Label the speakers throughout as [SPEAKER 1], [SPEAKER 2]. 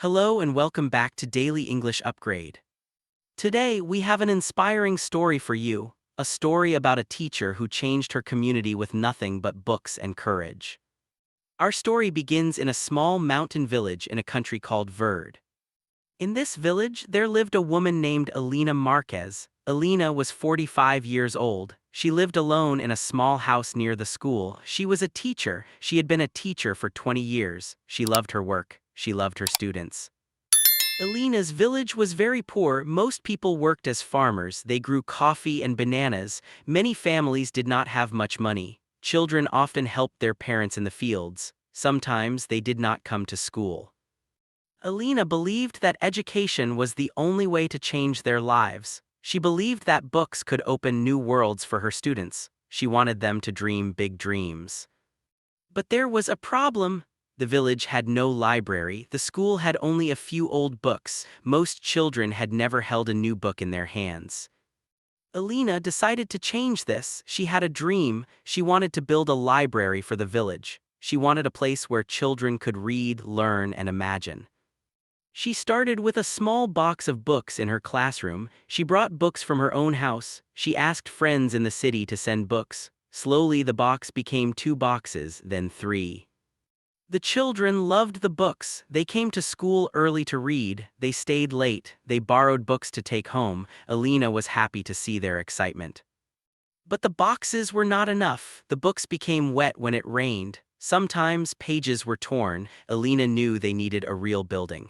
[SPEAKER 1] Hello and welcome back to Daily English Upgrade. Today, we have an inspiring story for you, a story about a teacher who changed her community with nothing but books and courage. Our story begins in a small mountain village in a country called Verde. In this village, there lived a woman named Elena Marquez. Elena was 45 years old. She lived alone in a small house near the school. She was a teacher. She had been a teacher for 20 years. She loved her work. She loved her students. Elena's village was very poor. Most people worked as farmers. They grew coffee and bananas. Many families did not have much money. Children often helped their parents in the fields. Sometimes they did not come to school. Elena believed that education was the only way to change their lives. She believed that books could open new worlds for her students. She wanted them to dream big dreams. But there was a problem. The village had no library. The school had only a few old books. Most children had never held a new book in their hands. Elena decided to change this. She had a dream. She wanted to build a library for the village. She wanted a place where children could read, learn, and imagine. She started with a small box of books in her classroom. She brought books from her own house. She asked friends in the city to send books. Slowly, the box became 2 boxes, then 3. The children loved the books. They came to school early to read. They stayed late. They borrowed books to take home. Elena was happy to see their excitement. But the boxes were not enough. The books became wet when it rained. Sometimes pages were torn. Elena knew they needed a real building.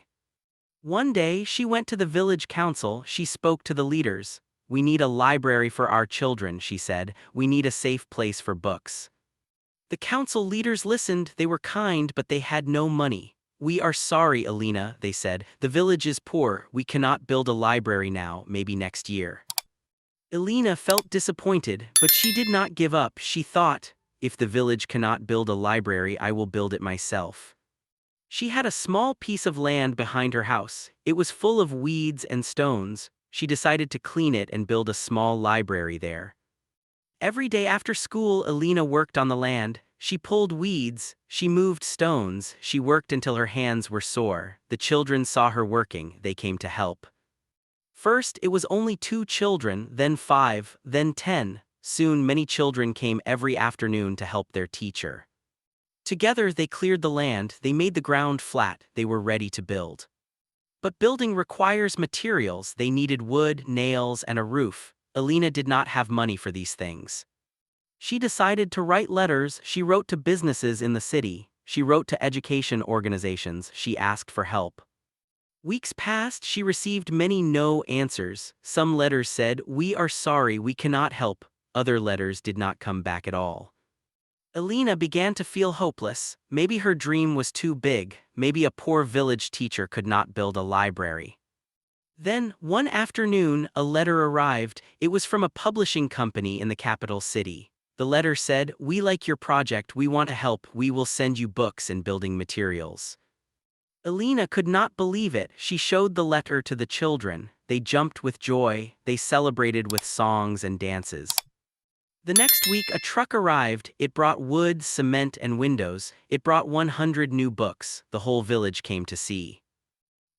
[SPEAKER 1] One day, she went to the village council. She spoke to the leaders. "We need a library for our children," she said. "We need a safe place for books." The council leaders listened. They were kind, but they had no money. "We are sorry, Elena," they said. "The village is poor. We cannot build a library now, maybe next year." Elena felt disappointed, but she did not give up. She thought, "If the village cannot build a library, I will build it myself." She had a small piece of land behind her house. It was full of weeds and stones. She decided to clean it and build a small library there. Every day after school, Elena worked on the land. She pulled weeds, she moved stones, she worked until her hands were sore. The children saw her working. They came to help. First, it was only 2 children, then 5, then 10. Soon, many children came every afternoon to help their teacher. Together, they cleared the land. They made the ground flat. They were ready to build. But building requires materials. They needed wood, nails, and a roof. Elena did not have money for these things. She decided to write letters. She wrote to businesses in the city. She wrote to education organizations. She asked for help. Weeks passed. She received many no answers. Some letters said, "We are sorry, we cannot help." Other letters did not come back at all. Elena began to feel hopeless. Maybe her dream was too big. Maybe a poor village teacher could not build a library. Then, one afternoon, a letter arrived. It was from a publishing company in the capital city. The letter said, "We like your project. We want to help. We will send you books and building materials." Elena could not believe it. She showed the letter to the children. They jumped with joy. They celebrated with songs and dances. The next week, a truck arrived. It brought wood, cement, and windows. It brought 100 new books. The whole village came to see.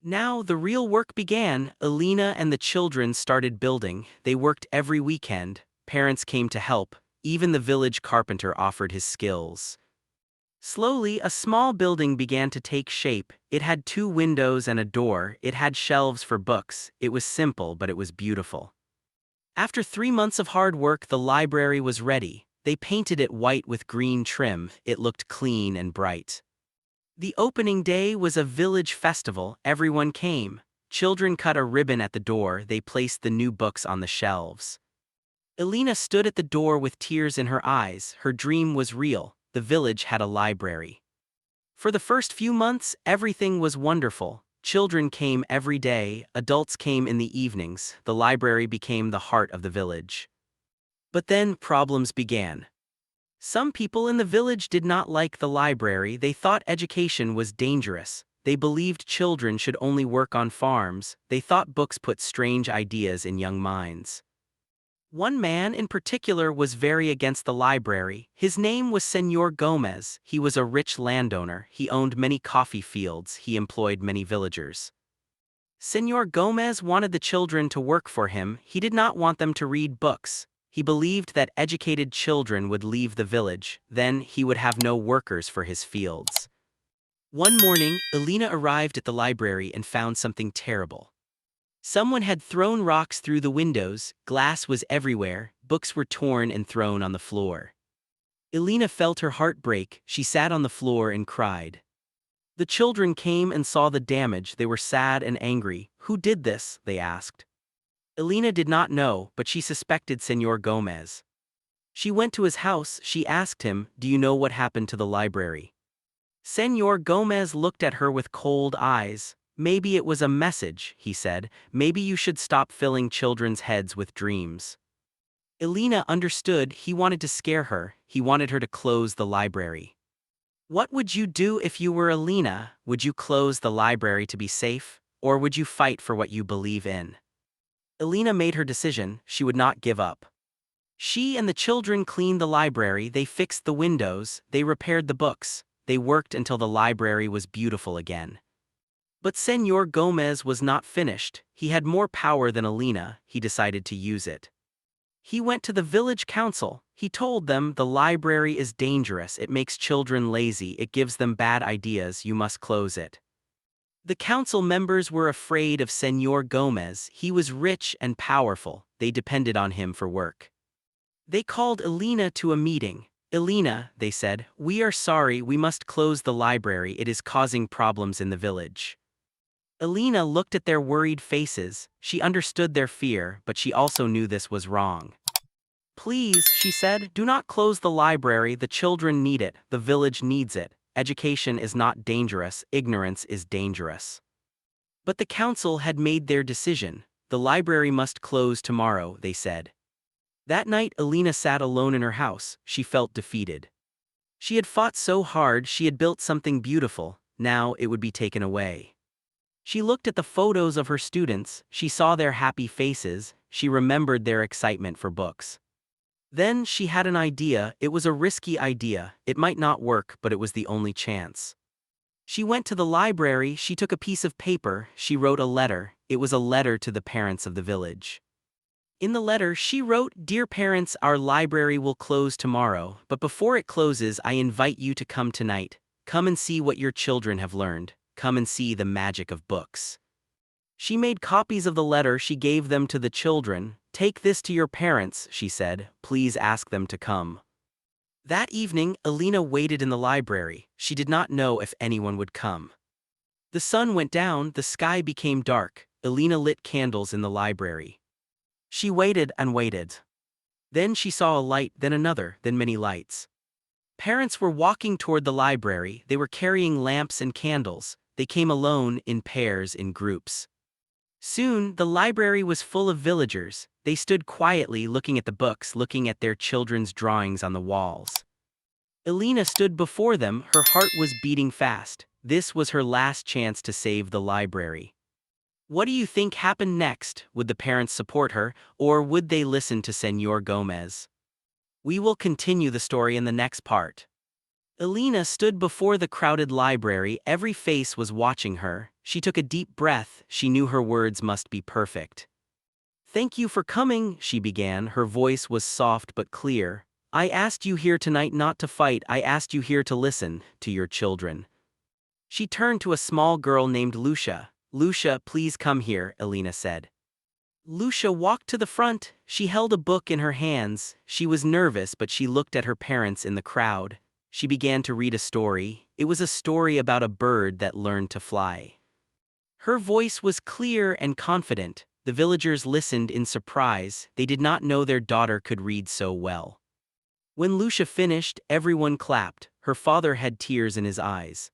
[SPEAKER 1] Now the real work began. Elena and the children started building. They worked every weekend. Parents came to help. Even the village carpenter offered his skills. Slowly, a small building began to take shape. It had 2 windows and a door. It had shelves for books. It was simple, but it was beautiful. After 3 months of hard work, the library was ready. They painted it white with green trim. It looked clean and bright. The opening day was a village festival. Everyone came. Children cut a ribbon at the door. They placed the new books on the shelves. Elena stood at the door with tears in her eyes. Her dream was real. The village had a library. For the first few months, everything was wonderful. Children came every day. Adults came in the evenings. The library became the heart of the village. But then problems began. Some people in the village did not like the library. They thought education was dangerous. They believed children should only work on farms. They thought books put strange ideas in young minds. One man in particular was very against the library. His name was Señor Gomez. He was a rich landowner. He owned many coffee fields. He employed many villagers. Señor Gomez wanted the children to work for him. He did not want them to read books. He believed that educated children would leave the village. Then he would have no workers for his fields. One morning, Elena arrived at the library and found something terrible. Someone had thrown rocks through the windows, glass was everywhere, books were torn and thrown on the floor. Elena felt her heart break. She sat on the floor and cried. The children came and saw the damage. They were sad and angry. Who did this? They asked. Elena did not know, but she suspected Señor Gomez. She went to his house. She asked him, "Do you know what happened to the library?" Señor Gomez looked at her with cold eyes. "Maybe it was a message," he said. "Maybe you should stop filling children's heads with dreams." Elena understood. He wanted to scare her. He wanted her to close the library. What would you do if you were Elena? Would you close the library to be safe? Or would you fight for what you believe in? Elena made her decision. She would not give up. She and the children cleaned the library. They fixed the windows. They repaired the books. They worked until the library was beautiful again. But Señor Gomez was not finished. He had more power than Elena. He decided to use it. He went to the village council. He told them, "The library is dangerous. It makes children lazy. It gives them bad ideas. You must close it." The council members were afraid of Señor Gomez. He was rich and powerful. They depended on him for work. They called Elena to a meeting. "Elena," they said, "we are sorry. We must close the library. It is causing problems in the village." Elena looked at their worried faces. She understood their fear, but she also knew this was wrong. "Please," she said, "do not close the library. The children need it. The village needs it. Education is not dangerous. Ignorance is dangerous." But the council had made their decision. "The library must close tomorrow," they said. That night, Elena sat alone in her house. She felt defeated. She had fought so hard. She had built something beautiful. Now it would be taken away. She looked at the photos of her students. She saw their happy faces. She remembered their excitement for books. Then she had an idea. It was a risky idea. It might not work, but it was the only chance. She went to the library. She took a piece of paper. She wrote a letter. It was a letter to the parents of the village. In the letter, she wrote, "Dear parents, our library will close tomorrow, but before it closes, I invite you to come tonight. Come and see what your children have learned. Come and see the magic of books." She made copies of the letter. She gave them to the children. "Take this to your parents," she said. "Please ask them to come." That evening, Elena waited in the library. She did not know if anyone would come. The sun went down. The sky became dark. Elena lit candles in the library. She waited and waited. Then she saw a light, then another, then many lights. Parents were walking toward the library. They were carrying lamps and candles. They came alone, in pairs, in groups. Soon, the library was full of villagers. They stood quietly looking at the books, looking at their children's drawings on the walls. Elena stood before them. Her heart was beating fast. This was her last chance to save the library. What do you think happened next? Would the parents support her, or would they listen to Señor Gomez? We will continue the story in the next part. Elena stood before the crowded library. Every face was watching her. She took a deep breath. She knew her words must be perfect. "Thank you for coming," she began. Her voice was soft but clear. "I asked you here tonight not to fight. I asked you here to listen to your children." She turned to a small girl named Lucia. "Lucia, please come here," Elena said. Lucia walked to the front. She held a book in her hands. She was nervous, but she looked at her parents in the crowd. She began to read a story. It was a story about a bird that learned to fly. Her voice was clear and confident. The villagers listened in surprise. They did not know their daughter could read so well. When Lucia finished, everyone clapped. Her father had tears in his eyes.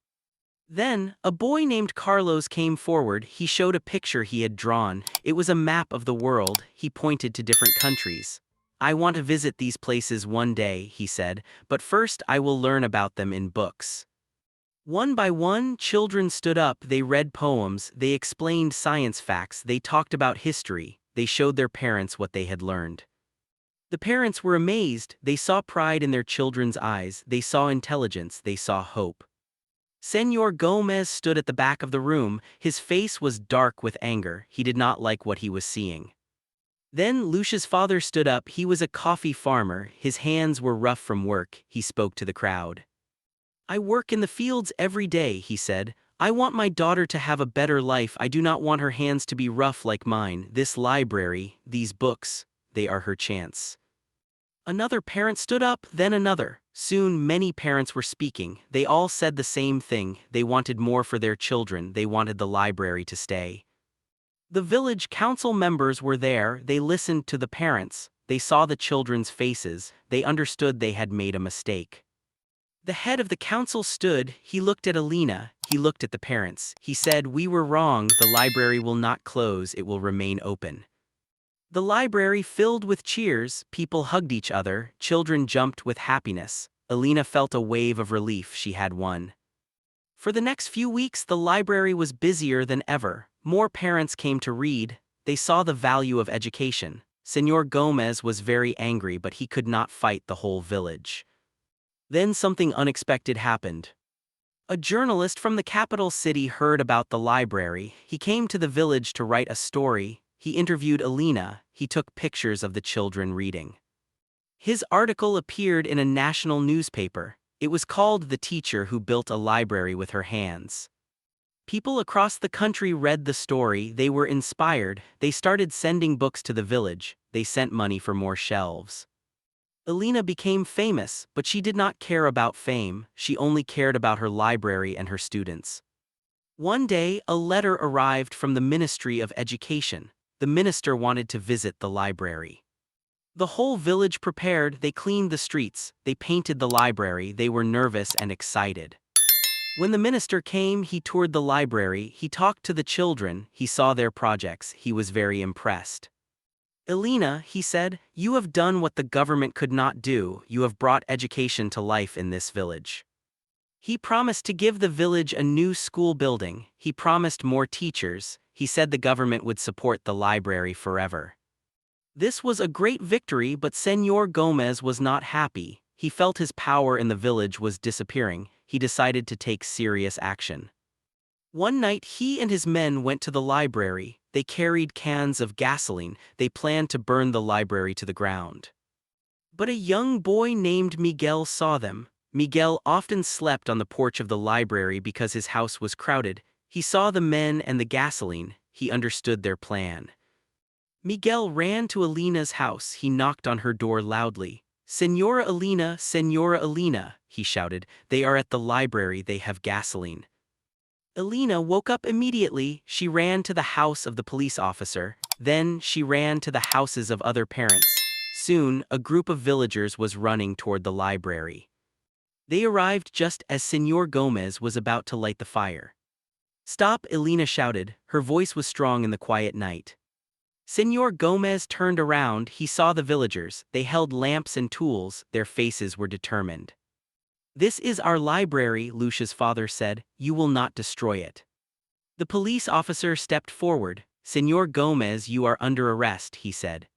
[SPEAKER 1] Then, a boy named Carlos came forward. He showed a picture he had drawn. It was a map of the world. He pointed to different countries. "I want to visit these places one day," he said, "but first I will learn about them in books." One by one, children stood up. They read poems. They explained science facts. They talked about history. They showed their parents what they had learned. The parents were amazed. They saw pride in their children's eyes, they saw intelligence, they saw hope. Senor Gomez stood at the back of the room. His face was dark with anger. He did not like what he was seeing. Then Lucia's father stood up. He was a coffee farmer. His hands were rough from work. He spoke to the crowd. "I work in the fields every day," he said. "I want my daughter to have a better life. I do not want her hands to be rough like mine. This library, these books, they are her chance." Another parent stood up, then another. Soon many parents were speaking. They all said the same thing. They wanted more for their children. They wanted the library to stay. The village council members were there. They listened to the parents. They saw the children's faces. They understood they had made a mistake. The head of the council stood. He looked at Elena. He looked at the parents. He said, "We were wrong. The library will not close. It will remain open." The library filled with cheers. People hugged each other. Children jumped with happiness. Elena felt a wave of relief. She had won. For the next few weeks, the library was busier than ever. More parents came to read. They saw the value of education. Senor Gomez was very angry, but he could not fight the whole village. Then something unexpected happened. A journalist from the capital city heard about the library. He came to the village to write a story. He interviewed Elena. He took pictures of the children reading. His article appeared in a national newspaper. It was called "The Teacher Who Built a Library with Her Hands." People across the country read the story. They were inspired. They started sending books to the village. They sent money for more shelves. Elena became famous, but she did not care about fame. She only cared about her library and her students. One day, a letter arrived from the Ministry of Education. The minister wanted to visit the library. The whole village prepared. They cleaned the streets. They painted the library. They were nervous and excited. When the minister came, he toured the library. He talked to the children. He saw their projects. He was very impressed. "Elena," he said, "you have done what the government could not do. You have brought education to life in this village." He promised to give the village a new school building. He promised more teachers. He said the government would support the library forever. This was a great victory, but Senor Gomez was not happy. He felt his power in the village was disappearing. He decided to take serious action. One night, he and his men went to the library. They carried cans of gasoline. They planned to burn the library to the ground. But a young boy named Miguel saw them. Miguel often slept on the porch of the library because his house was crowded. He saw the men and the gasoline. He understood their plan. Miguel ran to Elena's house. He knocked on her door loudly. Senora Elena," he shouted. "They are at the library. They have gasoline." Elena woke up immediately. She ran to the house of the police officer. Then she ran to the houses of other parents. Soon, a group of villagers was running toward the library. They arrived just as Senor Gomez was about to light the fire. "Stop," Elena shouted. Her voice was strong in the quiet night. Senor Gomez turned around. He saw the villagers. They held lamps and tools. Their faces were determined. "This is our library," Lucia's father said. "You will not destroy it." The police officer stepped forward. "Senor Gomez, you are under arrest," he said.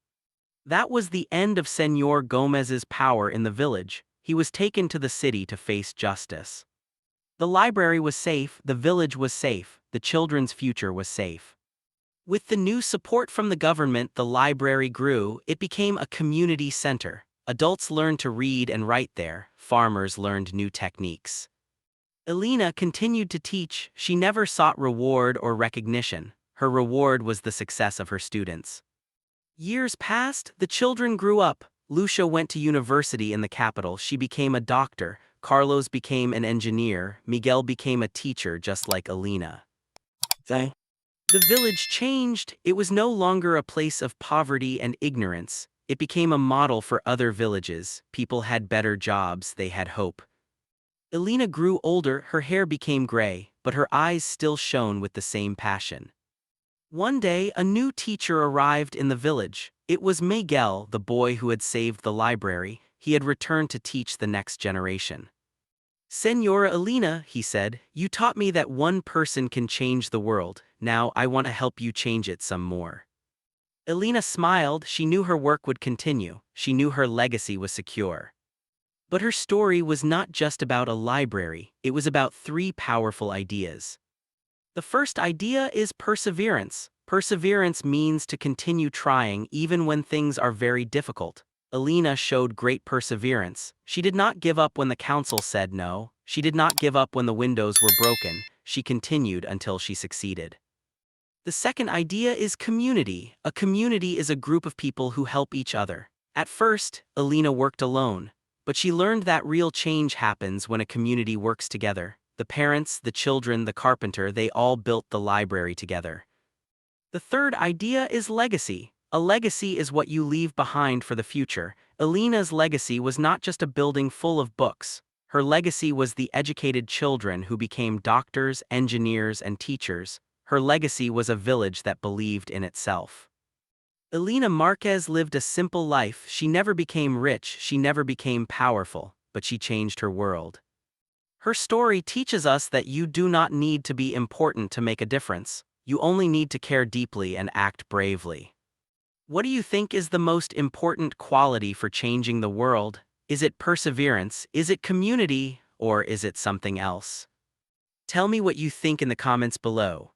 [SPEAKER 1] That was the end of Senor Gomez's power in the village. He was taken to the city to face justice. The library was safe, the village was safe, the children's future was safe. With the new support from the government, the library grew. It became a community center. Adults learned to read and write there. Farmers learned new techniques. Elena continued to teach. She never sought reward or recognition. Her reward was the success of her students. Years passed. The children grew up. Lucia went to university in the capital. She became a doctor. Carlos became an engineer. Miguel became a teacher just like Elena. The village changed. It was no longer a place of poverty and ignorance. It became a model for other villages. People had better jobs. They had hope. Elena grew older. Her hair became gray, but her eyes still shone with the same passion. One day, a new teacher arrived in the village. It was Miguel, the boy who had saved the library. He had returned to teach the next generation. "Senora Elena," he said, "you taught me that one person can change the world. Now I want to help you change it some more." Elena smiled. She knew her work would continue. she knew her legacy was secure. But her story was not just about a library, it was about three powerful ideas. The first idea is perseverance. Perseverance means to continue trying even when things are very difficult. Elena showed great perseverance. She did not give up when the council said no. She did not give up when the windows were broken. She continued until she succeeded. The second idea is community. A community is a group of people who help each other. At first, Elena worked alone, but she learned that real change happens when a community works together. The parents, the children, the carpenter, they all built the library together. The third idea is legacy. A legacy is what you leave behind for the future. Elena's legacy was not just a building full of books. Her legacy was the educated children who became doctors, engineers, and teachers. Her legacy was a village that believed in itself. Elena Marquez lived a simple life. She never became rich, she never became powerful, but she changed her world. Her story teaches us that you do not need to be important to make a difference. You only need to care deeply and act bravely. What do you think is the most important quality for changing the world? Is it perseverance? Is it community? Or is it something else? Tell me what you think in the comments below.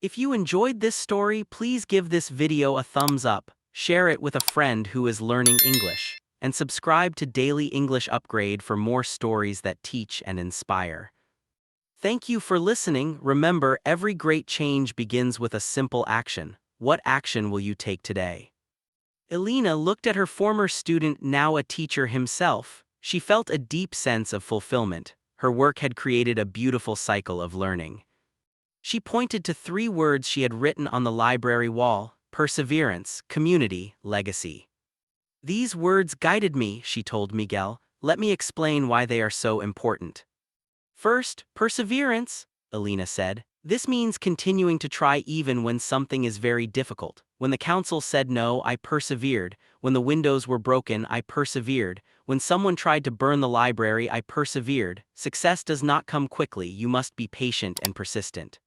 [SPEAKER 1] If you enjoyed this story, please give this video a thumbs up, share it with a friend who is learning English, and subscribe to Daily English Upgrade for more stories that teach and inspire. Thank you for listening. Remember, every great change begins with a simple action. What action will you take today? Elena looked at her former student, now a teacher himself. She felt a deep sense of fulfillment. Her work had created a beautiful cycle of learning. She pointed to three words she had written on the library wall: perseverance, community, legacy. These words guided me, she told Miguel. Let me explain why they are so important. First, perseverance, Elena said. This means continuing to try even when something is very difficult. When the council said no, I persevered. When the windows were broken, I persevered. When someone tried to burn the library, I persevered. Success does not come quickly. You must be patient and persistent.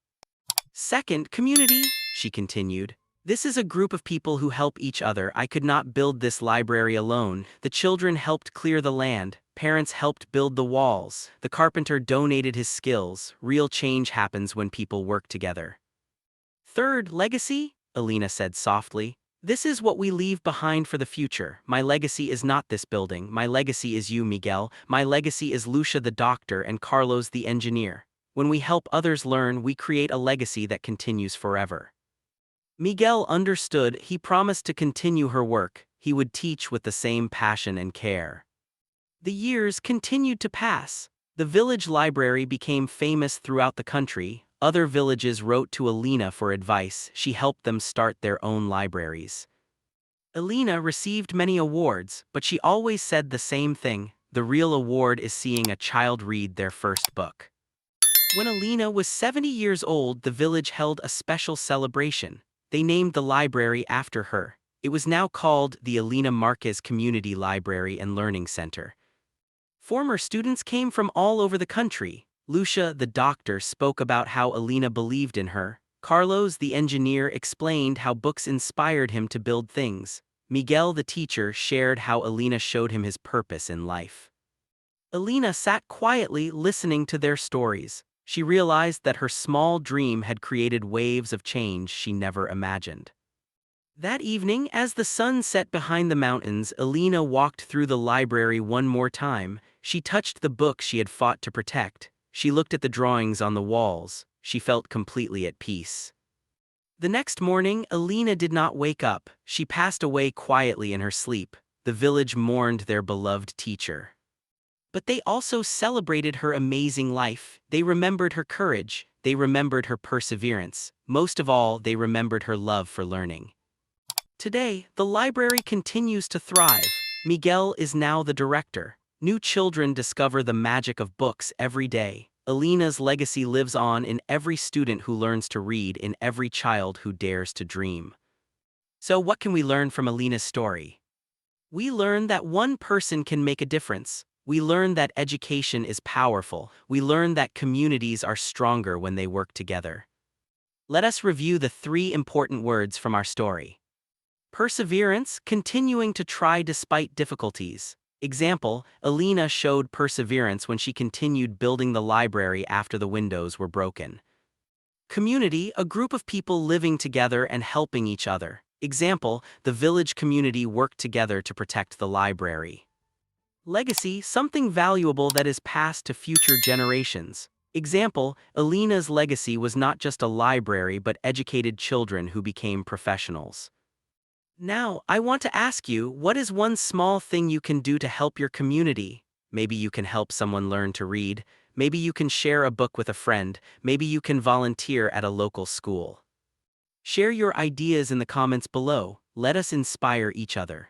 [SPEAKER 1] Second, community, she continued. This is a group of people who help each other. I could not build this library alone. The children helped clear the land. Parents helped build the walls. The carpenter donated his skills. Real change happens when people work together. Third, legacy, Elena said softly. This is what we leave behind for the future. My legacy is not this building. My legacy is you, Miguel. My legacy is Lucia the doctor and Carlos the engineer. When we help others learn, we create a legacy that continues forever. Miguel understood. He promised to continue her work. He would teach with the same passion and care. The years continued to pass. The village library became famous throughout the country. Other villages wrote to Elena for advice. She helped them start their own libraries. Elena received many awards, but she always said the same thing: the real award is seeing a child read their first book. When Elena was 70 years old, the village held a special celebration. They named the library after her. It was now called the Elena Marquez Community Library and Learning Center. Former students came from all over the country. Lucia, the doctor, spoke about how Elena believed in her. Carlos, the engineer, explained how books inspired him to build things. Miguel, the teacher, shared how Elena showed him his purpose in life. Elena sat quietly listening to their stories. She realized that her small dream had created waves of change she never imagined. That evening, as the sun set behind the mountains, Elena walked through the library one more time. She touched the book she had fought to protect. She looked at the drawings on the walls. She felt completely at peace. The next morning, Elena did not wake up. She passed away quietly in her sleep. The village mourned their beloved teacher. But they also celebrated her amazing life. They remembered her courage. They remembered her perseverance. Most of all, they remembered her love for learning. Today, the library continues to thrive. Miguel is now the director. New children discover the magic of books every day. Elena's legacy lives on in every student who learns to read, in every child who dares to dream. So what can we learn from Elena's story? We learn that one person can make a difference. We learn that education is powerful. We learn that communities are stronger when they work together. Let us review the three important words from our story. Perseverance, continuing to try despite difficulties. Example, Elena showed perseverance when she continued building the library after the windows were broken. Community, a group of people living together and helping each other. Example, the village community worked together to protect the library. Legacy, something valuable that is passed to future generations. Example, Elena's legacy was not just a library but educated children who became professionals. Now, I want to ask you, what is one small thing you can do to help your community? Maybe you can help someone learn to read. Maybe you can share a book with a friend. Maybe you can volunteer at a local school. Share your ideas in the comments below. Let us inspire each other.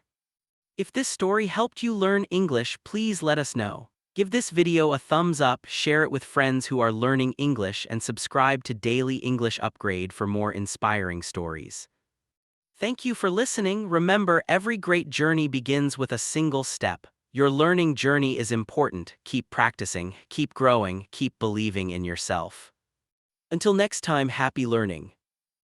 [SPEAKER 1] If this story helped you learn English, please let us know. Give this video a thumbs up, share it with friends who are learning English, and subscribe to Daily English Upgrade for more inspiring stories. Thank you for listening. Remember, every great journey begins with a single step. Your learning journey is important. Keep practicing, keep growing, keep believing in yourself. Until next time, happy learning.